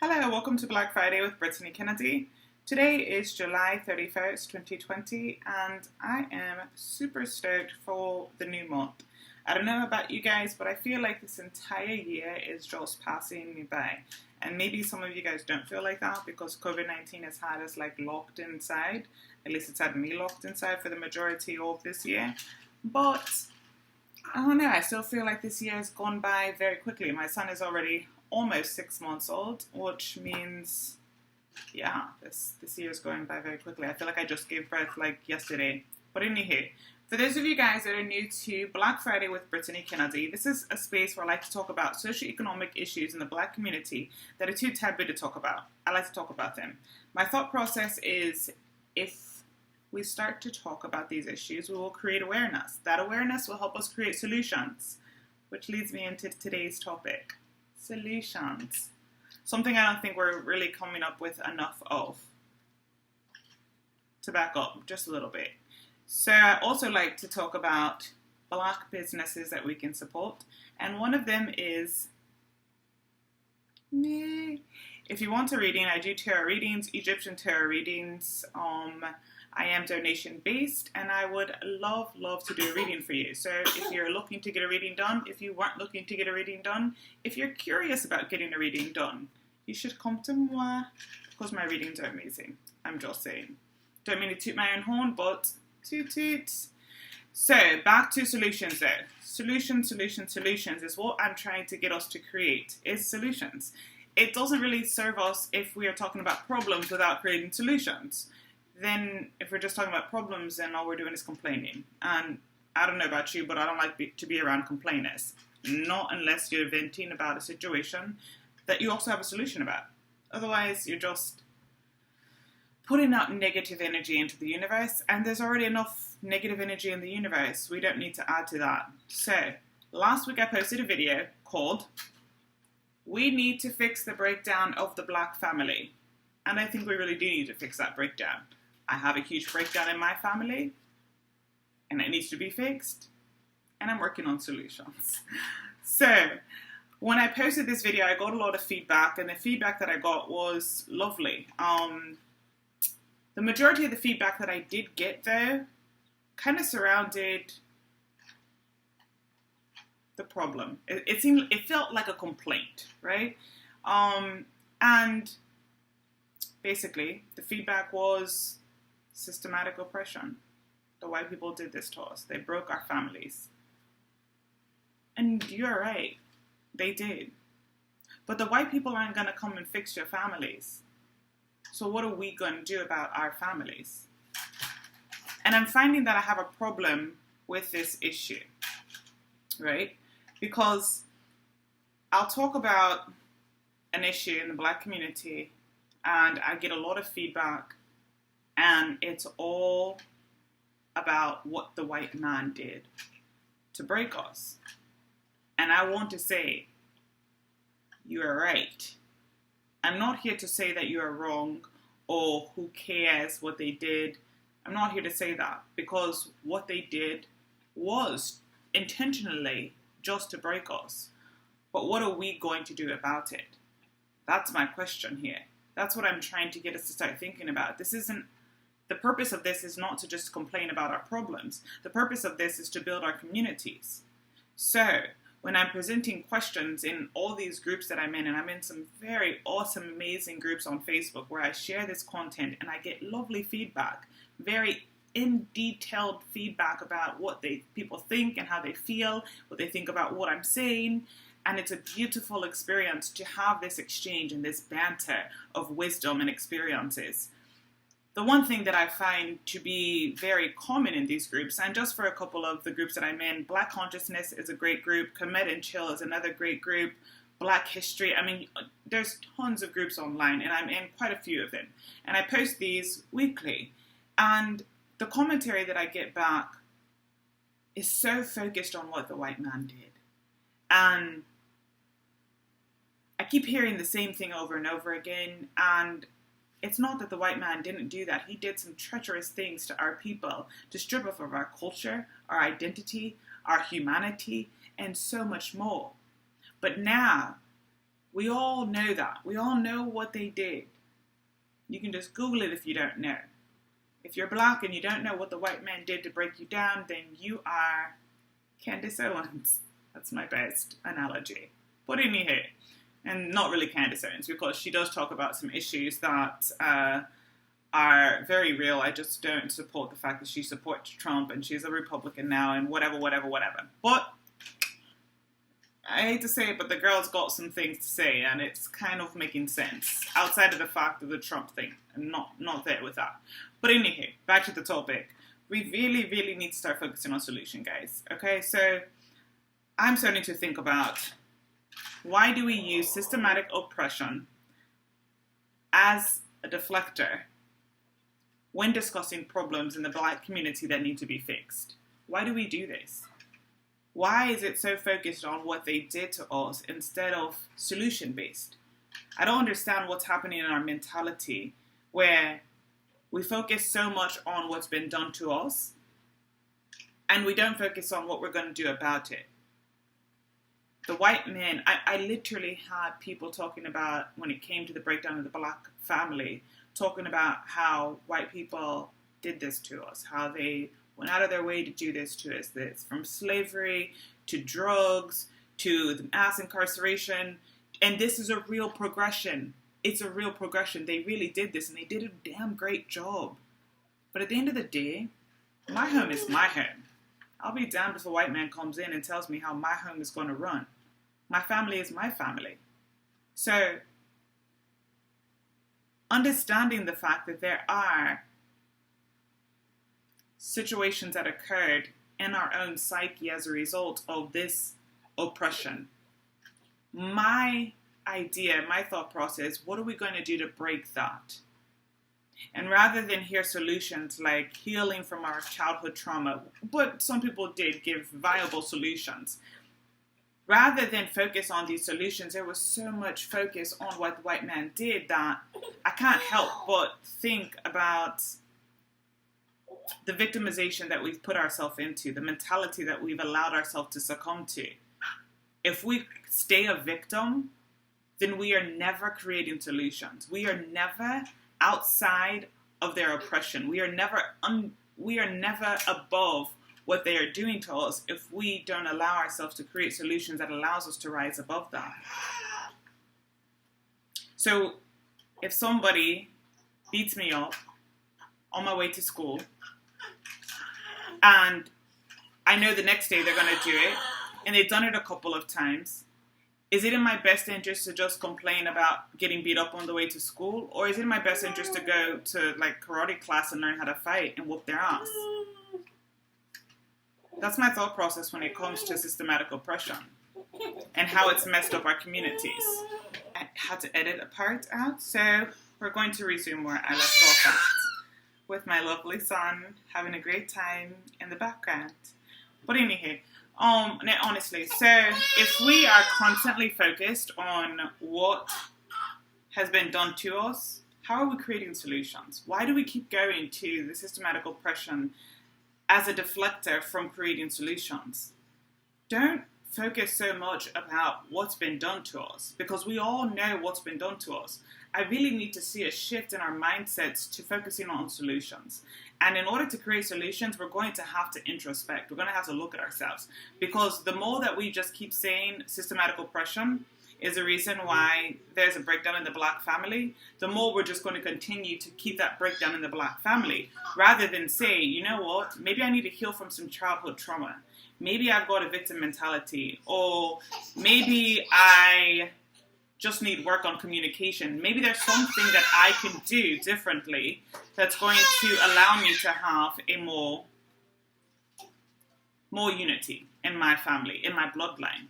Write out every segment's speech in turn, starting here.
Hello, welcome to Black Friday with Brittany Kennedy. Today is July 31st, 2020, and I am super stoked for the new month. I don't know about you guys, but I feel like this entire year is just passing me by. And maybe some of you guys don't feel like that because COVID-19 has had us locked inside. At least it's had me locked inside for the majority of this year. But I don't know, I still feel like this year has gone by very quickly. My son is already almost 6 months old, which means, this year is going by very quickly. I feel like I just gave birth yesterday. But anywho, for those of you guys that are new to Black Friday with Brittany Kennedy, this is a space where I like to talk about socioeconomic issues in the Black community that are too taboo to talk about. I like to talk about them. My thought process is, if we start to talk about these issues, we will create awareness. That awareness will help us create solutions, which leads me into today's topic. Solutions. Something I don't think we're really coming up with enough of. To back up just a little bit. So I also like to talk about Black businesses that we can support. And one of them is, if you want a reading, I do tarot readings, Egyptian tarot readings. I am donation based, and I would love to do a reading for you. So if you're looking to get a reading done, if you weren't looking to get a reading done, if you're curious about getting a reading done, you should come to moi because my readings are amazing. I'm just saying. Don't mean to toot my own horn, but toot toot. So back to solutions though. Solutions is what I'm trying to get us to create, is solutions. It doesn't really serve us if we are talking about problems without creating solutions. Then if we're just talking about problems, then all we're doing is complaining. And I don't know about you, but I don't like to be around complainers. Not unless you're venting about a situation that you also have a solution about. Otherwise, you're just putting out negative energy into the universe, and there's already enough negative energy in the universe. We don't need to add to that. So, last week I posted a video called "We Need to Fix the Breakdown of the Black Family." And I think we really do need to fix that breakdown. I have a huge breakdown in my family, and it needs to be fixed, and I'm working on solutions. So, when I posted this video, I got a lot of feedback, and the feedback that I got was lovely. The majority of the feedback that I did get, though, kind of surrounded the problem. It felt like a complaint, right? And basically, the feedback was systematic oppression. The white people did this to us. They broke our families. And you're right. They did. But the white people aren't going to come and fix your families. So what are we going to do about our families? And I'm finding that I have a problem with this issue, right? Because I'll talk about an issue in the Black community, and I get a lot of feedback, and it's all about what the white man did to break us. And I want to say, you are right. I'm not here to say that you are wrong or who cares what they did. I'm not here to say that, because what they did was intentionally just to break us. But what are we going to do about it? That's my question here. That's what I'm trying to get us to start thinking about. The purpose of this is not to just complain about our problems. The purpose of this is to build our communities. So, when I'm presenting questions in all these groups that I'm in, and I'm in some very awesome, amazing groups on Facebook where I share this content and I get lovely feedback, very in-detailed feedback about what people think and how they feel, what they think about what I'm saying. And it's a beautiful experience to have this exchange and this banter of wisdom and experiences. The one thing that I find to be very common in these groups, and just for a couple of the groups that I'm in, Black Consciousness is a great group, Commit and Chill is another great group, Black History, there's tons of groups online, and I'm in quite a few of them. And I post these weekly. And the commentary that I get back is so focused on what the white man did. And I keep hearing the same thing over and over again, and it's not that the white man didn't do that. He did some treacherous things to our people to strip us of our culture, our identity, our humanity, and so much more. But now, We all know that. We all know what they did. You can just Google it if you don't know. If you're black and you don't know what the white man did to break you down, then you are Candace Owens. That's my best analogy. But anyhow, and not really Candace Owens, because she does talk about some issues that are very real. I just don't support the fact that she supports Trump and she's a Republican now and whatever. But I hate to say it, but the girl's got some things to say and it's kind of making sense outside of the fact of the Trump thing. I'm not there with that. But anyhow, back to the topic. We really, really need to start focusing on solution, guys. Okay, so I'm starting to think about, why do we use systematic oppression as a deflector when discussing problems in the black community that need to be fixed? Why do we do this? Why is it so focused on what they did to us instead of solution-based? I don't understand what's happening in our mentality where we focus so much on what's been done to us and we don't focus on what we're going to do about it. The white men, I literally had people talking about, when it came to the breakdown of the black family, talking about how white people did this to us, how they went out of their way to do this to us. This from slavery to drugs to the mass incarceration. And this is a real progression. It's a real progression. They really did this and they did a damn great job. But at the end of the day, my home is my home. I'll be damned if a white man comes in and tells me how my home is going to run. My family is my family. So, understanding the fact that there are situations that occurred in our own psyche as a result of this oppression. My idea, my thought process, what are we going to do to break that? And rather than hear solutions like healing from our childhood trauma, but some people did give viable solutions. Rather than focus on these solutions, there was so much focus on what the white man did that I can't help but think about the victimization that we've put ourselves into, the mentality that we've allowed ourselves to succumb to. If we stay a victim, then we are never creating solutions. We are never outside of their oppression. We are never above what they are doing to us if we don't allow ourselves to create solutions that allows us to rise above that. So if somebody beats me up on my way to school and I know the next day they're going to do it and they've done it a couple of times, is it in my best interest to just complain about getting beat up on the way to school? Or is it in my best interest to go to like karate class and learn how to fight and whoop their ass? That's my thought process when it comes to systematic oppression and how it's messed up our communities. I had to edit a part out, so we're going to resume where I left off at, with my lovely son having a great time in the background. But anyhow, now honestly, so if we are constantly focused on what has been done to us, how are we creating solutions? Why do we keep going to the systematic oppression as a deflector from creating solutions? Don't focus so much about what's been done to us, because we all know what's been done to us. I really need to see a shift in our mindsets to focusing on solutions. And in order to create solutions, we're going to have to introspect. We're going to have to look at ourselves, because the more that we just keep saying systematic oppression is the reason why there's a breakdown in the black family, the more we're just going to continue to keep that breakdown in the black family, rather than say, you know what, maybe I need to heal from some childhood trauma. Maybe I've got a victim mentality, or maybe I just need work on communication. Maybe there's something that I can do differently that's going to allow me to have a more unity in my family, in my bloodline.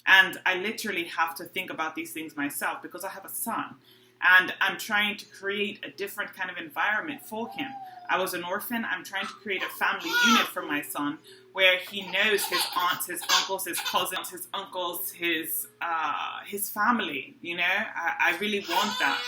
And I literally have to think about these things myself because I have a son. And I'm trying to create a different kind of environment for him. I was an orphan. I'm trying to create a family unit for my son where he knows his aunts, his uncles, his cousins, his uncles, his family. You know, I really want that.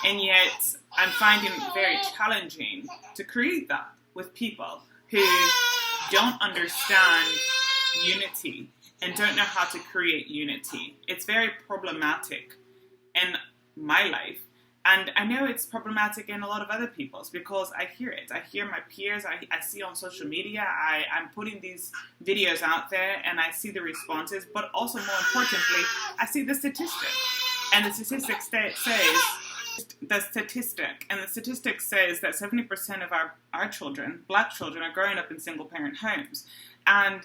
And yet I'm finding it very challenging to create that with people who don't understand unity and don't know how to create unity. It's very problematic in my life. And I know it's problematic in a lot of other people's, because I hear it. I hear my peers, I see on social media, I'm putting these videos out there and I see the responses, but also more importantly, I see the statistic. And the statistic says that 70% of our children, black children, are growing up in single parent homes. And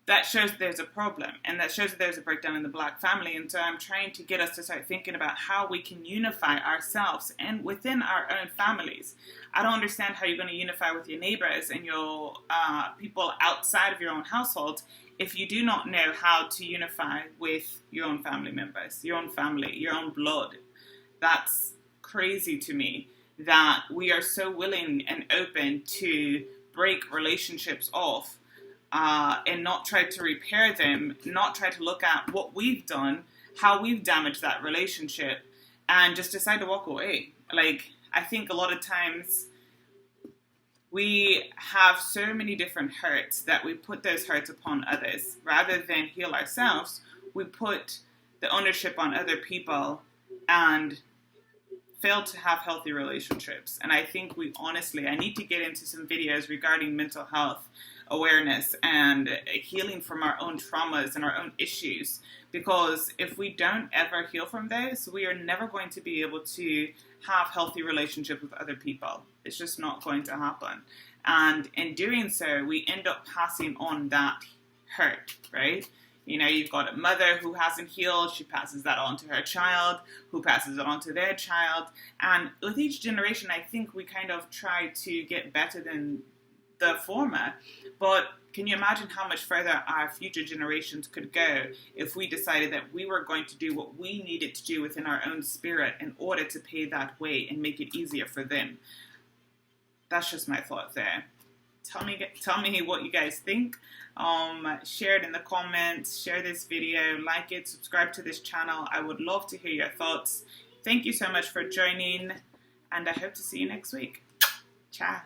that shows there's a problem, and that shows that there's a breakdown in the black family. And so I'm trying to get us to start thinking about how we can unify ourselves and within our own families. I don't understand how you're going to unify with your neighbors and your people outside of your own household if you do not know how to unify with your own family members, your own family, your own blood. That's crazy to me, that we are so willing and open to break relationships off and not try to repair them, not try to look at what we've done, how we've damaged that relationship, and just decide to walk away. Like, I think a lot of times we have so many different hurts that we put those hurts upon others. Rather than heal ourselves, we put the ownership on other people and fail to have healthy relationships. And I think I need to get into some videos regarding mental health awareness and healing from our own traumas and our own issues, because if we don't ever heal from those, we are never going to be able to have healthy relationships with other people. It's just not going to happen. And in doing so, we end up passing on that hurt, right? You know, you've got a mother who hasn't healed. She passes that on to her child, who passes it on to their child. And with each generation, I think we kind of try to get better than the former. But can you imagine how much further our future generations could go if we decided that we were going to do what we needed to do within our own spirit in order to pay that way and make it easier for them? That's just my thought there. Tell me what you guys think. Share it in the comments, share this video, like it, subscribe to this channel. I would love to hear your thoughts. Thank you so much for joining, and I hope to see you next week. Ciao.